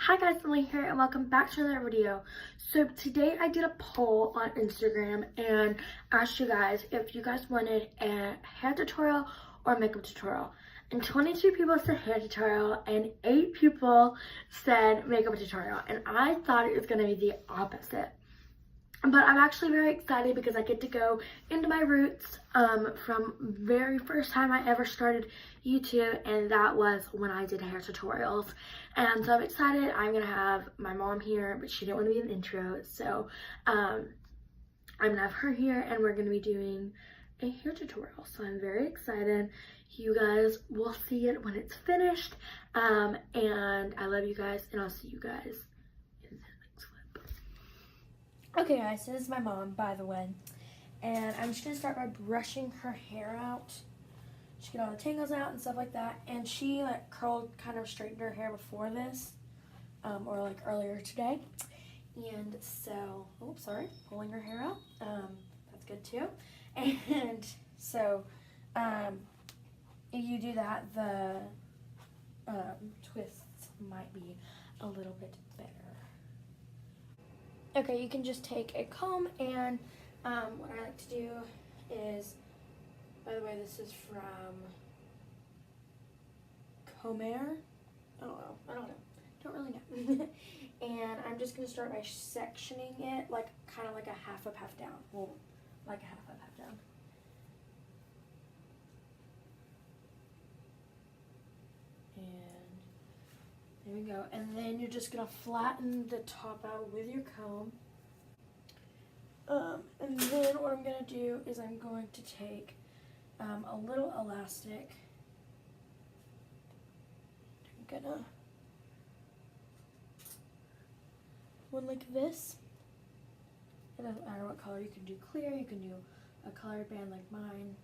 Hi guys, Emily here and welcome back to another video. So today I did a poll on Instagram and asked you guys if you guys wanted a hair tutorial or makeup tutorial. And 22 people said hair tutorial and 8 people said makeup tutorial. And I thought it was going to be the opposite. But I'm actually very excited because I get to go into my roots from very first time I ever started YouTube, and that was when I did hair tutorials. And so I'm excited. I'm gonna have my mom here, but she didn't want to be in the intro, so I'm gonna have her here and we're gonna be doing a hair tutorial. So I'm very excited. You guys will see it when it's finished. And I love you guys, and I'll see you guys in the next clip. Okay guys, so this is my mom, by the way, and I'm just going to start by brushing her hair out. Just get all the tangles out and stuff like that, and she like curled, kind of straightened her hair before this, or like earlier today, and so, oops, sorry, pulling her hair out, that's good too, and so, if you do that, the twists might be a little bit better. Okay, you can just take a comb, and what I like to do is, by the way, this is from Comair. I don't really know. And I'm just gonna start by sectioning it, like kind of like a half up, half down. Well, like a half up, half down. There we go. And then you're just gonna flatten the top out with your comb. And then what I'm gonna do is I'm going to take a little elastic. I'm gonna one like this. It doesn't matter what color. You can do clear, you can do a colored band like mine,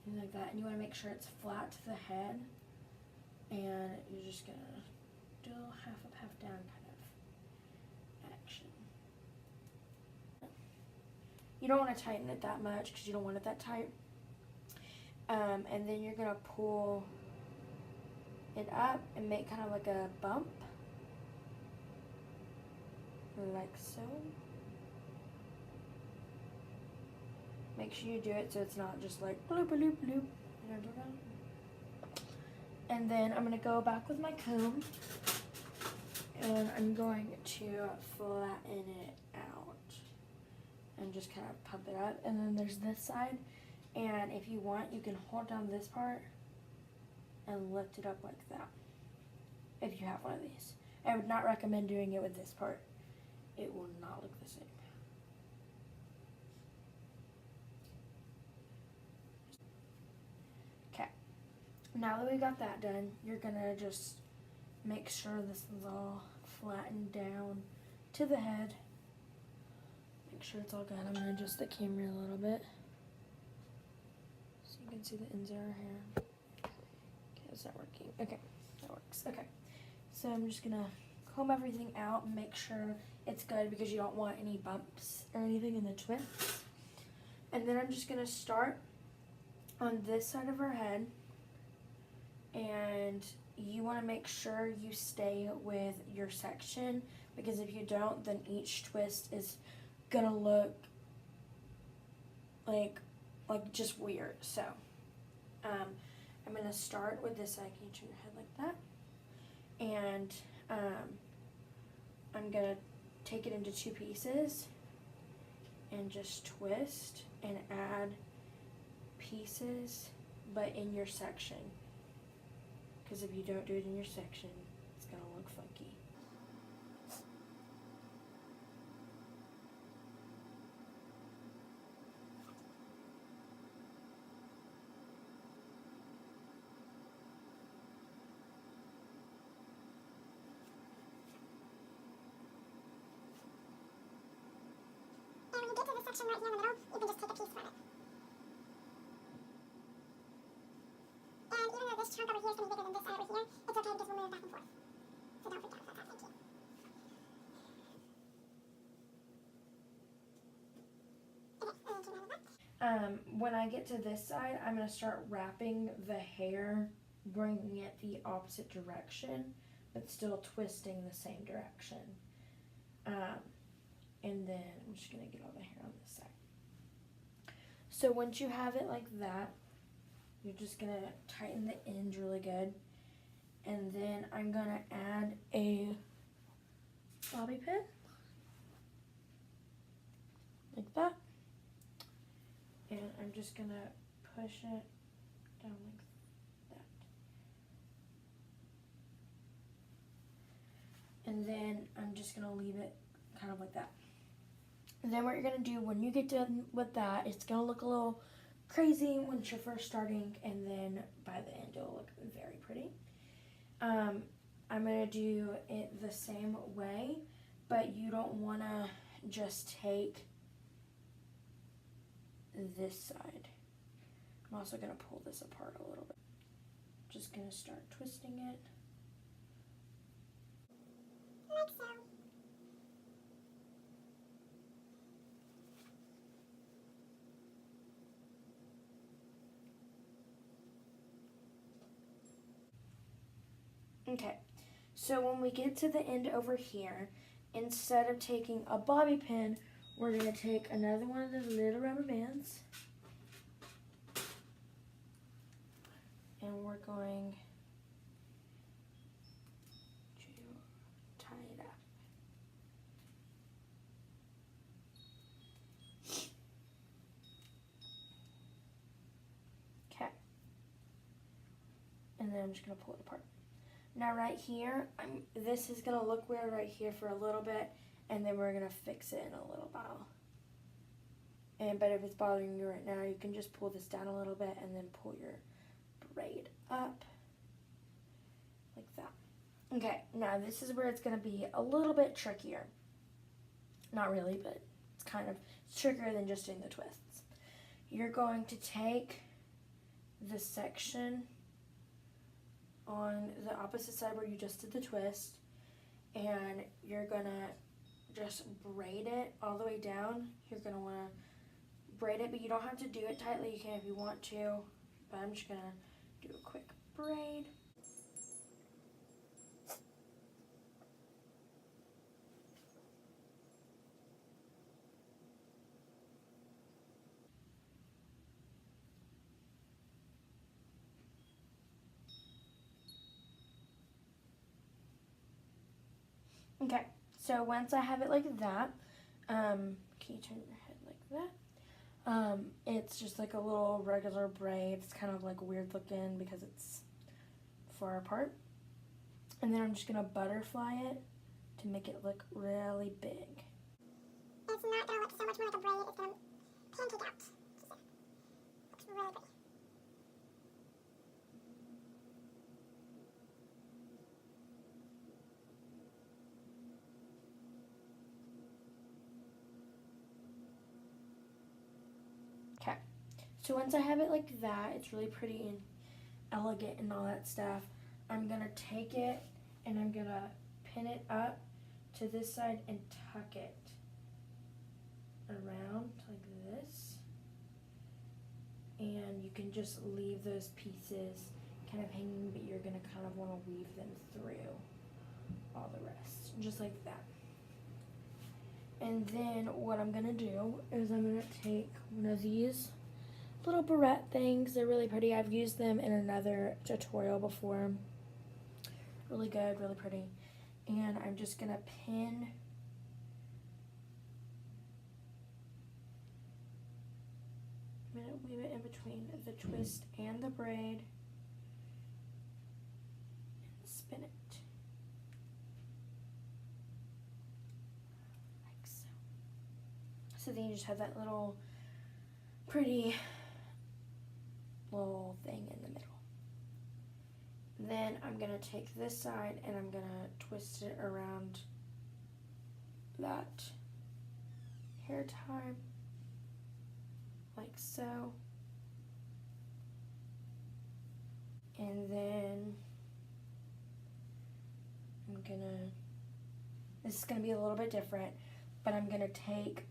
anything like that. And you want to make sure it's flat to the head. And you're just gonna do a little half up, half down kind of action. You don't want to tighten it that much because you don't want it that tight. And then you're gonna pull it up and make kind of like a bump, like so. Make sure you do it so it's not just like bloop bloop bloop. And then I'm going to go back with my comb, and I'm going to flatten it out and just kind of pump it up. And then there's this side, and if you want, you can hold down this part and lift it up like that if you have one of these. I would not recommend doing it with this part. It will not look the same. Now that we got that done, you're gonna just make sure this is all flattened down to the head. Make sure it's all good. I'm gonna adjust the camera a little bit so you can see the ends of our hair. Okay, is that working? Okay, that works. Okay, so I'm just gonna comb everything out and make sure it's good because you don't want any bumps or anything in the twists. And then I'm just gonna start on this side of her head. And you want to make sure you stay with your section, because if you don't, then each twist is gonna look like just weird. So I'm gonna start with this side. Can you turn your head like that? And I'm gonna take it into 2 pieces and just twist and add pieces, but in your section. Because if you don't do it in your section, it's going to look funky. And when you get to this section right here in the middle, you can just take a piece from it. And even though this chunk over here is going to be bigger than this side over here, it's okay because we'll move back and forth. So don't freak out about that, thank you. When I get to this side, I'm going to start wrapping the hair, bringing it the opposite direction, but still twisting the same direction. And then I'm just going to get all the hair on this side. So once you have it like that, you're just going to tighten the ends really good. And then I'm going to add a bobby pin. Like that. And I'm just going to push it down like that. And then I'm just going to leave it kind of like that. And then what you're going to do when you get done with that, it's going to look a little crazy once you're first starting, and then by the end it'll look very pretty. I'm going to do it the same way, but you don't want to just take this side. I'm also going to pull this apart a little bit. Just going to start twisting it. Like so. Okay, so when we get to the end over here, instead of taking a bobby pin, we're going to take another one of those little rubber bands. And we're going to tie it up. Okay. And then I'm just going to pull it apart. Now right here, this is going to look weird right here for a little bit, and then we're going to fix it in a little while. But if it's bothering you right now, you can just pull this down a little bit and then pull your braid up like that. Okay, now this is where it's going to be a little bit trickier. Not really, but it's kind of trickier than just doing the twists. You're going to take the section on the opposite side where you just did the twist, and you're gonna just braid it all the way down. You're gonna wanna braid it, but you don't have to do it tightly. You can if you want to, but I'm just gonna do a quick braid. Okay, so once I have it like that, can you turn your head like that? It's just like a little regular braid. It's kind of like weird looking because it's far apart. And then I'm just gonna butterfly it to make it look really big. It's not going to look so much more like a braid. It's going to pancake out. Looks really pretty. Okay, so once I have it like that, it's really pretty and elegant and all that stuff. I'm gonna take it and I'm gonna pin it up to this side and tuck it around like this. And you can just leave those pieces kind of hanging, but you're gonna kind of wanna weave them through all the rest, just like that. And then what I'm gonna do is I'm gonna take one of these little barrette things. They're really pretty. I've used them in another tutorial before. Really good, really pretty. And I'm just gonna pin I'm gonna weave it in between the twist and the braid and spin it. Like so. So then you just have that little pretty little thing in the middle. Then I'm gonna take this side and I'm gonna twist it around that hair tie, like so. And then this is gonna be a little bit different, but I'm gonna take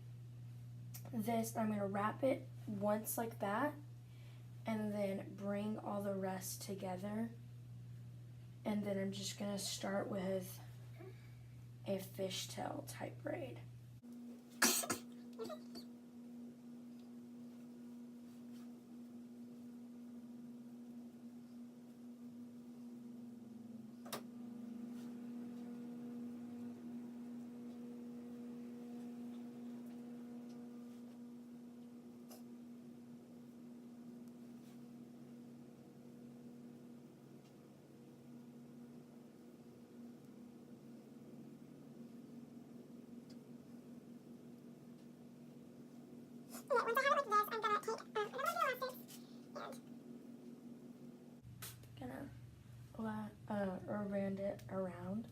this, I'm gonna wrap it once like that, and then bring all the rest together And then I'm just gonna start with a fishtail type braid. Okay, once I have it like this, I'm gonna take another elastics and Gonna band it around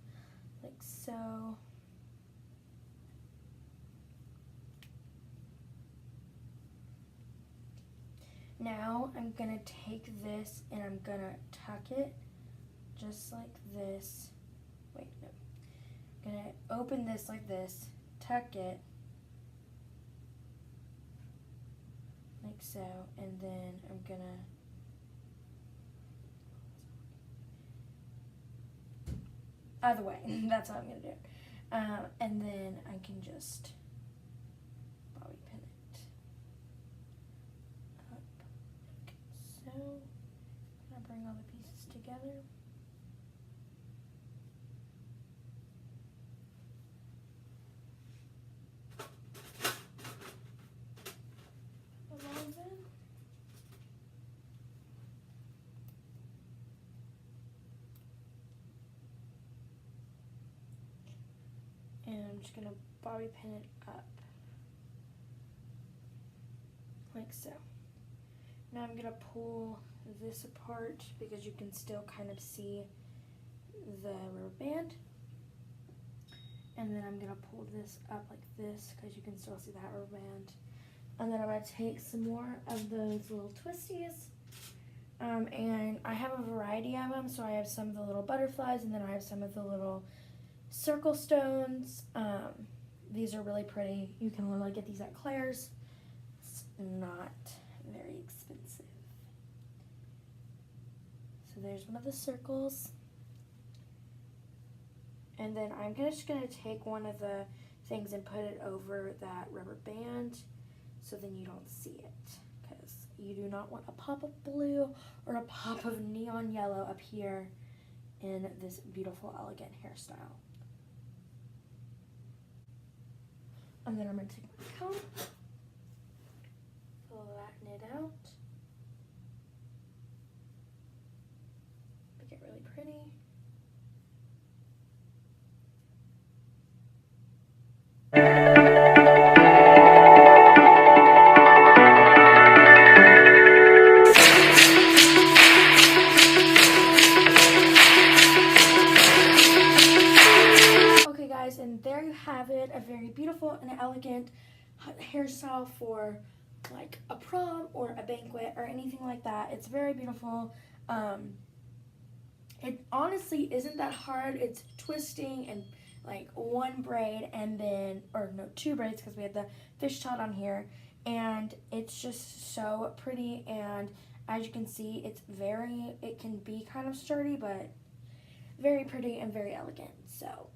like so. Now I'm gonna take this and I'm gonna tuck it just like this. Wait, no. I'm gonna open this like this, tuck it like so, and then I'm gonna other way. That's how I'm gonna do it. And then I can just bobby pin it up like so. I'm gonna bring all the pieces together. And I'm just gonna bobby pin it up like so. Now I'm gonna pull this apart because you can still kind of see the rubber band. And then I'm gonna pull this up like this because you can still see that rubber band. And then I'm gonna take some more of those little twisties. And I have a variety of them. So I have some of the little butterflies, and then I have some of the little circle stones. These are really pretty. You can literally get these at Claire's. It's not very expensive. So there's one of the circles. And then I'm just gonna take one of the things and put it over that rubber band so then you don't see it, because you do not want a pop of blue or a pop of neon yellow up here in this beautiful, elegant hairstyle. And then I'm gonna take my comb, flatten it out, make it really pretty. Okay guys, and there you have it, a very beautiful and elegant hairstyle for like a prom or a banquet or anything like that. It's very beautiful. It honestly isn't that hard. It's twisting and like one braid and then, or no, two braids because we had the fishtail down here, and it's just so pretty. And as you can see, it can be kind of sturdy, but very pretty and very elegant. So